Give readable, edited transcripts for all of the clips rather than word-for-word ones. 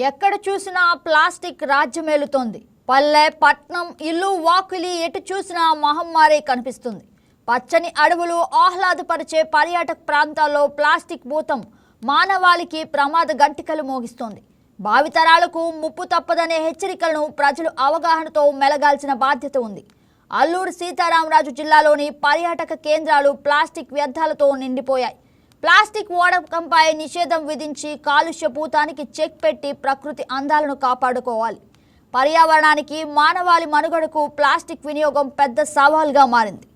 ఎక్కడ చూసినా ప్లాస్టిక్ రాజ్యమేలుతోంది. పల్లె, పట్నం, ఇల్లు, వాకిలి ఎటు చూసినా మహమ్మారి కనిపిస్తుంది. పచ్చని అడవులు, ఆహ్లాదపరిచే పర్యాటక ప్రాంతాల్లో ప్లాస్టిక్ భూతం మానవాళికి ప్రమాద గంటికలు మోగిస్తోంది. భావితరాలకు ముప్పు తప్పదనే హెచ్చరికలను ప్రజలు అవగాహనతో మెలగాల్సిన బాధ్యత ఉంది. అల్లూరు సీతారామరాజు జిల్లాలోని పర్యాటక కేంద్రాలు ప్లాస్టిక్ వ్యర్థాలతో నిండిపోయాయి. ప్లాస్టిక్ వాడకంపై నిషేధం విధించి కాలుష్య భూతానికి చెక్ పెట్టి ప్రకృతి అందాలను కాపాడుకోవాలి. పర్యావరణానికి, మానవాళి మనుగడకు ప్లాస్టిక్ వినియోగం పెద్ద సవాల్గా మారింది.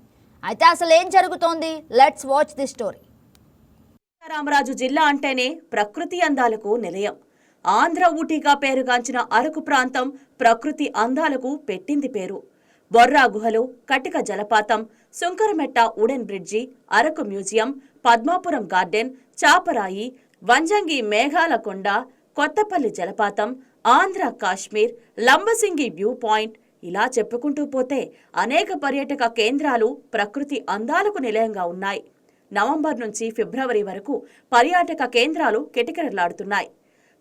అయితే అసలు ఏం జరుగుతోంది? Let's watch the story. Sitaramaraju జిల్లా అంటేనే ప్రకృతి అందాలకు నిలయం. ఆంధ్ర ఊటీగా పేరుగాంచిన అరకు ప్రాంతం ప్రకృతి అందాలకు పెట్టింది పేరు. బొర్రా గుహలు, కటిక జలపాతం, Sunkarametta wooden bridge, Araku museum, Padmapuram garden, Chaparai, Vanjangi మేఘాల కొండ, కొత్తపల్లి జలపాతం, ఆంధ్ర కాశ్మీర్, లంబసింగి వ్యూ పాయింట్, ఇలా చెప్పుకుంటూ పోతే అనేక పర్యాటక కేంద్రాలు ప్రకృతి అందాలకు నిలయంగా ఉన్నాయి. నవంబర్ నుంచి ఫిబ్రవరి వరకు పర్యాటక కేంద్రాలు కిటకిటలాడుతున్నాయి.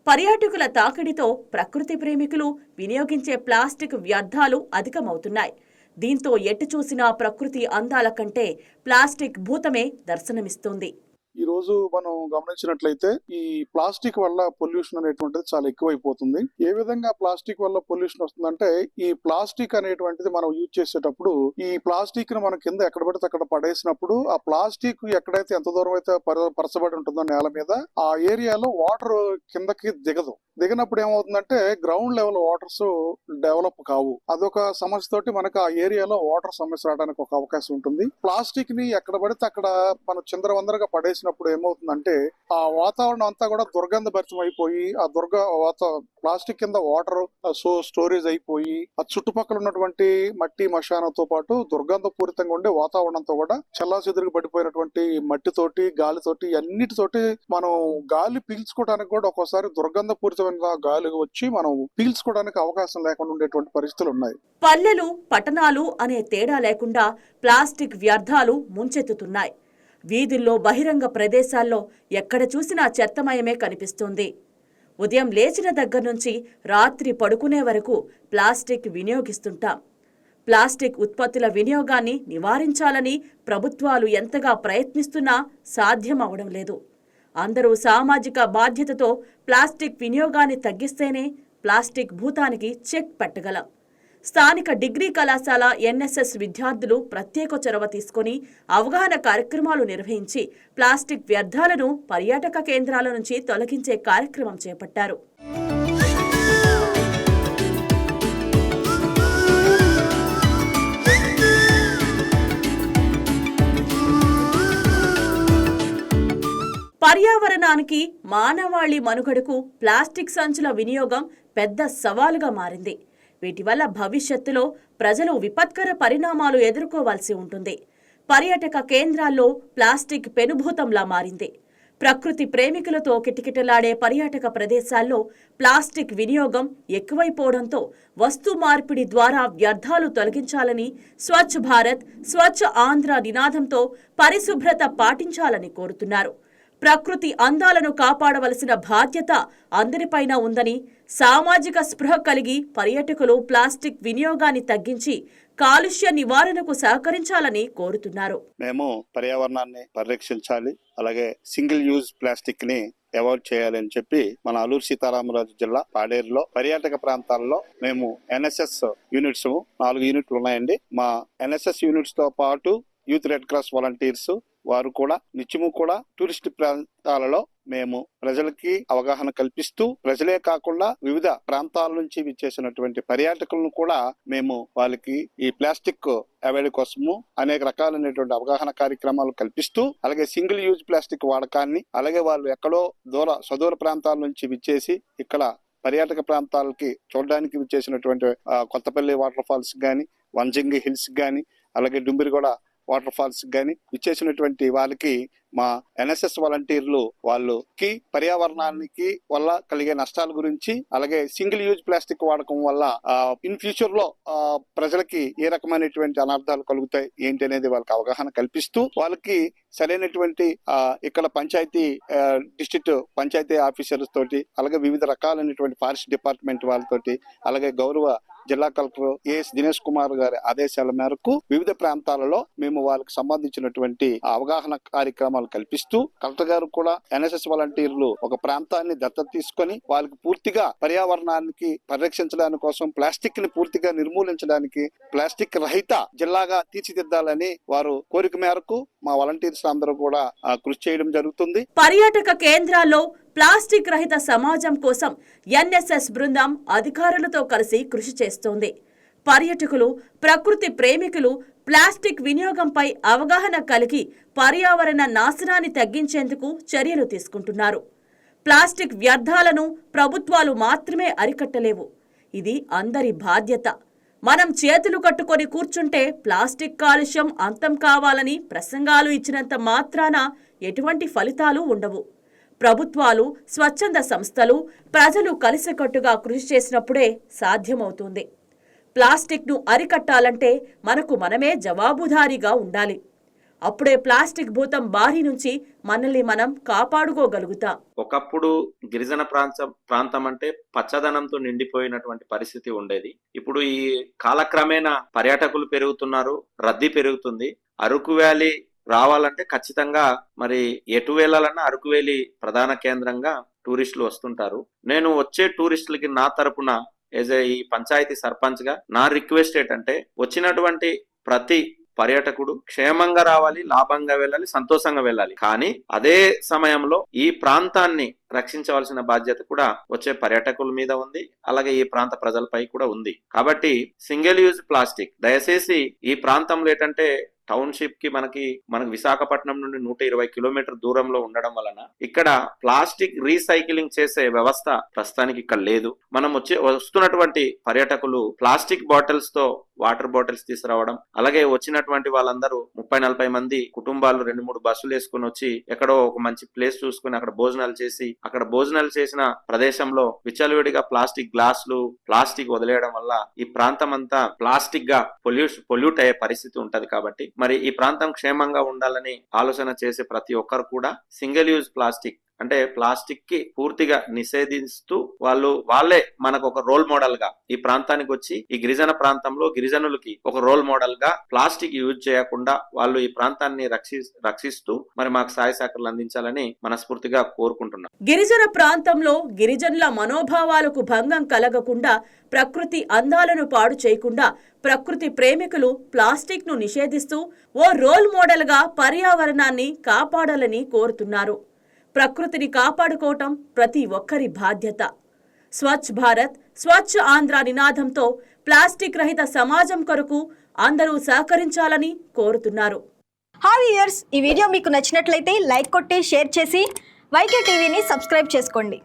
పర్యాటకుల తాకిడితో ప్రకృతి ప్రేమికులు వినియోగించే ప్లాస్టిక్ వ్యర్థాలు అధికమవుతున్నాయి. దీంతో ఎటు చూసినా ప్రకృతి అందాల కంటే ప్లాస్టిక్ భూతమే దర్శనమిస్తోంది. ఈ రోజు మనం గమనించినట్లయితే ఈ ప్లాస్టిక్ వల్ల పొల్యూషన్ అనేటువంటిది చాలా ఎక్కువైపోతుంది. ఏ విధంగా ప్లాస్టిక్ వల్ల పొల్యూషన్ వస్తుందంటే, ఈ ప్లాస్టిక్ అనేటువంటిది మనం యూజ్ చేసేటప్పుడు ఈ ప్లాస్టిక్ ను మనం కింద ఎక్కడ పడితే అక్కడ పడేసినప్పుడు ఆ ప్లాస్టిక్ ఎక్కడైతే ఎంత దూరం అయితే పరచబడి ఉంటుందో నేల మీద, ఆ ఏరియాలో వాటర్ కిందకి దిగనప్పుడు ఏమవుతుందంటే గ్రౌండ్ లెవెల్ వాటర్స్ డెవలప్ కావు. అదొక సమస్య తోటి మనకు ఆ ఏరియాలో వాటర్ సమస్య రావడానికి ఒక అవకాశం ఉంటుంది. ప్లాస్టిక్ ని ఎక్కడ పడితే అక్కడ మనం చిందరవందరగా పడేసినప్పుడు ఏమవుతుందంటే ఆ వాతావరణం అంతా కూడా దుర్గంధభరితం అయిపోయి ఆ ప్లాస్టిక్ కింద వాటర్ స్టోరేజ్ అయిపోయి ఆ చుట్టుపక్కల ఉన్నటువంటి మట్టి మశానంతో పాటు దుర్గంధపూరితంగా ఉండే వాతావరణంతో కూడా చెల్లాచెదురుగా పడిపోయినటువంటి మట్టితోటి, గాలితోటి, అన్నిటితోటి మనం గాలి పీల్చుకోవడానికి కూడా ఒక్కోసారి దుర్గంధపూరితమైన గాలి వచ్చి మనం పీల్చుకోవడానికి అవకాశం లేకుండా ఉండేటువంటి పరిస్థితులు ఉన్నాయి. పల్లెలు, పట్టణాలు అనే తేడా లేకుండా ప్లాస్టిక్ వ్యర్థాలు ముంచెత్తుతున్నాయి. వీధుల్లో, బహిరంగ ప్రదేశాల్లో ఎక్కడ చూసినా చెత్తమయమే కనిపిస్తోంది. ఉదయం లేచిన దగ్గర నుంచి రాత్రి పడుకునే వరకు ప్లాస్టిక్ వినియోగిస్తుంటాం. ప్లాస్టిక్ ఉత్పత్తుల వినియోగాన్ని నివారించాలని ప్రభుత్వాలు ఎంతగా ప్రయత్నిస్తున్నా సాధ్యం అవడం లేదు. అందరూ సామాజిక బాధ్యతతో ప్లాస్టిక్ వినియోగాన్ని తగ్గిస్తేనే ప్లాస్టిక్ భూతానికి చెక్ పెట్టగలం. స్థానిక డిగ్రీ కళాశాల ఎన్ఎస్ఎస్ విద్యార్థులు ప్రత్యేక చొరవ తీసుకుని అవగాహన కార్యక్రమాలు నిర్వహించి ప్లాస్టిక్ వ్యర్థాలను పర్యాటక కేంద్రాల నుంచి తొలగించే కార్యక్రమం చేపట్టారు. పర్యావరణానికి, మానవాళి మనుగడకు ప్లాస్టిక్ సంచుల వినియోగం పెద్ద సవాలుగా మారింది. వీటి వల్ల భవిష్యత్తులో ప్రజలు విపత్కర పరిణామాలు ఎదుర్కోవాల్సి ఉంటుంది. పర్యాటక కేంద్రాల్లో ప్లాస్టిక్ పెనుభూతంలా మారింది. ప్రకృతి ప్రేమికులతో కిటకిటలాడే పర్యాటక ప్రదేశాల్లో ప్లాస్టిక్ వినియోగం ఎక్కువైపోవడంతో వస్తు మార్పిడి ద్వారా వ్యర్థాలు తొలగించాలని స్వచ్ఛ భారత్, స్వచ్ఛ ఆంధ్ర నినాదంతో పరిశుభ్రత పాటించాలని కోరుతున్నారు. ప్రకృతి అందాలను కాపాడవలసిన బాధ్యత అందరిపైన ఉందని, సామాజిక స్పృహ కలిగి పర్యాటకులు ప్లాస్టిక్ వినియోగాన్ని తగ్గించి కాలుష్య నివారణకు సహకరించాలని కోరుతున్నారు. మేము పర్యావరణాన్ని పరిరక్షించాలి, అలాగే సింగిల్ యూజ్ ప్లాస్టిక్ ని అవాయిడ్ చేయాలని చెప్పి మన అల్లూరు సీతారామరాజు జిల్లా పాడేరులో పర్యాటక ప్రాంతాల్లో మేము ఎన్ఎస్ఎస్ యూనిట్స్ 4 యూనిట్లు ఉన్నాయండి. మా ఎన్ఎస్ఎస్ యూనిట్స్ తో పాటు యూత్ రెడ్ క్రాస్ వాలంటీర్స్ వారు కూడా నిత్యము కూడా టూరిస్ట్ ప్రాంతాలలో మేము ప్రజలకి అవగాహన కల్పిస్తూ, ప్రజలే కాకుండా వివిధ ప్రాంతాల నుంచి విచ్చేసినటువంటి పర్యాటకులను కూడా మేము వాళ్ళకి ఈ ప్లాస్టిక్ అవాయిడ్ కోసము అనేక రకాలైనటువంటి అవగాహన కార్యక్రమాలు కల్పిస్తూ, అలాగే సింగిల్ యూజ్ ప్లాస్టిక్ వాడకాన్ని, అలాగే వాళ్ళు ఎక్కడో సుదూర ప్రాంతాల నుంచి విచ్చేసి ఇక్కడ పర్యాటక ప్రాంతాలకి చూడడానికి విచ్చేసినటువంటి కొత్తపల్లి వాటర్ ఫాల్స్ గాని, వంజంగి హిల్స్ గాని, అలాగే డుంబిరిగూడ వాటర్ ఫాల్స్ గాని విచ్చేసినటువంటి వాళ్ళకి మా ఎన్ఎస్ఎస్ వాలంటీర్లు వాళ్ళకి పర్యావరణానికి వల్ల కలిగే నష్టాల గురించి, అలాగే సింగిల్ యూజ్ ప్లాస్టిక్ వాడకం వల్ల ఇన్ ఫ్యూచర్ లో ప్రజలకి ఏ రకమైనటువంటి అనర్థాలు కలుగుతాయి ఏంటి అనేది వాళ్ళకి అవగాహన కల్పిస్తూ, వాళ్ళకి సరైనటువంటి ఇక్కడ పంచాయతీ డిస్ట్రిక్ట్ పంచాయతీ ఆఫీసర్స్ తోటి, అలాగే వివిధ రకాలైనటువంటి ఫారెస్ట్ డిపార్ట్మెంట్ వాళ్ళతోటి, అలాగే గౌరవ జిల్లా కలెక్టర్ ఏఎస్ దినేష్ కుమార్ గారి ఆదేశాల మేరకు వివిధ ప్రాంతాలలో మేము వాళ్ళకి సంబంధించినటువంటి అవగాహన కార్యక్రమాలు కల్పిస్తూ, కలెక్టర్ గారు కూడా ఎన్ఎస్ఎస్ వాలంటీర్లు ఒక ప్రాంతాన్ని దత్తత తీసుకొని వాళ్ళకి పూర్తిగా పర్యావరణానికి పరిరక్షించడానికి కోసం, ప్లాస్టిక్ ని పూర్తిగా నిర్మూలించడానికి ప్లాస్టిక్ రహిత జిల్లాగా తీర్చిదిద్దాలని వారు కోరిక మేరకు మా వాలంటీర్స్ అందరూ కూడా కృషి చేయడం జరుగుతుంది. పర్యాటక కేంద్రాల్లో ప్లాస్టిక్ రహిత సమాజం కోసం ఎన్ఎస్ఎస్ బృందం అధికారులతో కలిసి కృషి చేస్తోంది. పర్యాటకులు, ప్రకృతి ప్రేమికులు ప్లాస్టిక్ వినియోగంపై అవగాహన కలిగి పర్యావరణ నాశనాన్ని తగ్గించేందుకు చర్యలు తీసుకుంటున్నారు. ప్లాస్టిక్ వ్యర్థాలను ప్రభుత్వాలు మాత్రమే అరికట్టలేవు. ఇది అందరి బాధ్యత. మనం చేతులు కట్టుకొని కూర్చుంటే ప్లాస్టిక్ కాలుష్యం అంతం కావాలని ప్రసంగాలు ఇచ్చినంత మాత్రాన ఎటువంటి ఫలితాలు ఉండవు. ప్రభుత్వాలు, స్వచ్ఛంద సంస్థలు, ప్రజలు కలిసికట్టుగా కృషి చేసినప్పుడే సాధ్యమవుతుంది. ప్లాస్టిక్ను అరికట్టాలంటే మనకు మనమే జవాబుదారీగా ఉండాలి. అప్పుడే ప్లాస్టిక్ భూతం బారి నుంచి మనల్ని మనం కాపాడుకోగలుగుతాం. ఒకప్పుడు గిరిజన ప్రాంతం అంటే పచ్చదనంతో నిండిపోయినటువంటి పరిస్థితి ఉండేది. ఇప్పుడు ఈ కాలక్రమేణా పర్యాటకులు పెరుగుతున్నారు, రద్దీ పెరుగుతుంది. అరకు వ్యాలీ రావాలంటే ఖచ్చితంగా మరి ఎటు వెళ్ళాలన్నా అరకు వ్యాలీ ప్రధాన కేంద్రంగా టూరిస్టులు వస్తుంటారు. నేను వచ్చే టూరిస్టులకి నా తరపున ఈ పంచాయతీ సర్పంచ్ గా నా రిక్వెస్ట్ ఏంటంటే, వచ్చినటువంటి ప్రతి పర్యాటకుడు క్షేమంగా రావాలి, లాభంగా వెళ్ళాలి, సంతోషంగా వెళ్ళాలి. కానీ అదే సమయంలో ఈ ప్రాంతాన్ని రక్షించవలసిన బాధ్యత కూడా వచ్చే పర్యాటకుల మీద ఉంది, అలాగే ఈ ప్రాంత ప్రజలపై కూడా ఉంది. కాబట్టి సింగిల్ యూజ్ ప్లాస్టిక్ దయచేసి ఈ ప్రాంతంలో ఏంటంటే టౌన్షిప్ కి మనకి విశాఖపట్నం నుండి 120 కిలోమీటర్ దూరంలో ఉండడం వలన ఇక్కడ ప్లాస్టిక్ రీసైక్లింగ్ చేసే వ్యవస్థ ప్రస్తుతానికి ఇక్కడ లేదు. మనం వస్తున్నటువంటి పర్యాటకులు ప్లాస్టిక్ బాటిల్స్ తో వాటర్ బాటిల్స్ తీసుకురావడం, అలాగే వచ్చినటువంటి వాళ్ళందరూ 30-40 మంది కుటుంబాలు 2-3 బస్సులు వేసుకుని వచ్చి ఎక్కడో ఒక మంచి ప్లేస్ చూసుకుని అక్కడ భోజనాలు చేసి, అక్కడ భోజనాలు చేసిన ప్రదేశంలో విచ్చలవిడిగా ప్లాస్టిక్ గ్లాసులు, ప్లాస్టిక్ వదిలేయడం వల్ల ఈ ప్రాంతం అంతా ప్లాస్టిక్ గా పొల్యూట్ అయ్యే పరిస్థితి ఉంటది. కాబట్టి మరి ఈ ప్రాంతం క్షేమంగా ఉండాలని ఆలోచన చేసే ప్రతి ఒక్కరు కూడా సింగిల్ యూజ్ ప్లాస్టిక్ అంటే ప్లాస్టిక్ కి పూర్తిగా నిషేధిస్తూ వాళ్ళే మనకు ఒక రోల్ మోడల్ గా ఈ ప్రాంతానికి వచ్చి ఈ గిరిజన ప్రాంతంలో గిరిజనులకి ఒక రోల్ మోడల్ గా ప్లాస్టిక్ యూజ్ చేయకుండా వాళ్ళు ఈ ప్రాంతాన్ని రక్షిస్తూ మరి మాకు సహాయ సహకారాలు అందించాలని మనస్ఫూర్తిగా కోరుకుంటున్నాం. గిరిజన ప్రాంతంలో గిరిజనుల మనోభావాలకు భంగం కలగకుండా, ప్రకృతి అందాలను పాడు చేయకుండా ప్రకృతి ప్రేమికులు ప్లాస్టిక్ ను నిషేధిస్తూ ఓ రోల్ మోడల్ గా పర్యావరణాన్ని కాపాడాలని కోరుతున్నారు. ప్రకృతిని కాపాడుకోవటం ప్రతి ఒక్కరి బాధ్యత. స్వచ్ఛ భారత్, స్వచ్ఛ ఆంధ్ర నినాదంతో ప్లాస్టిక్ రహిత సమాజం కొరకు అందరూ సహకరించాలని కోరుతున్నారు. హాయ్ వ్యూయర్స్, ఈ వీడియో మీకు నచ్చినట్లయితే లైక్ కొట్టి షేర్ చేసి వైకే టీవీని సబ్స్క్రైబ్ చేసుకోండి.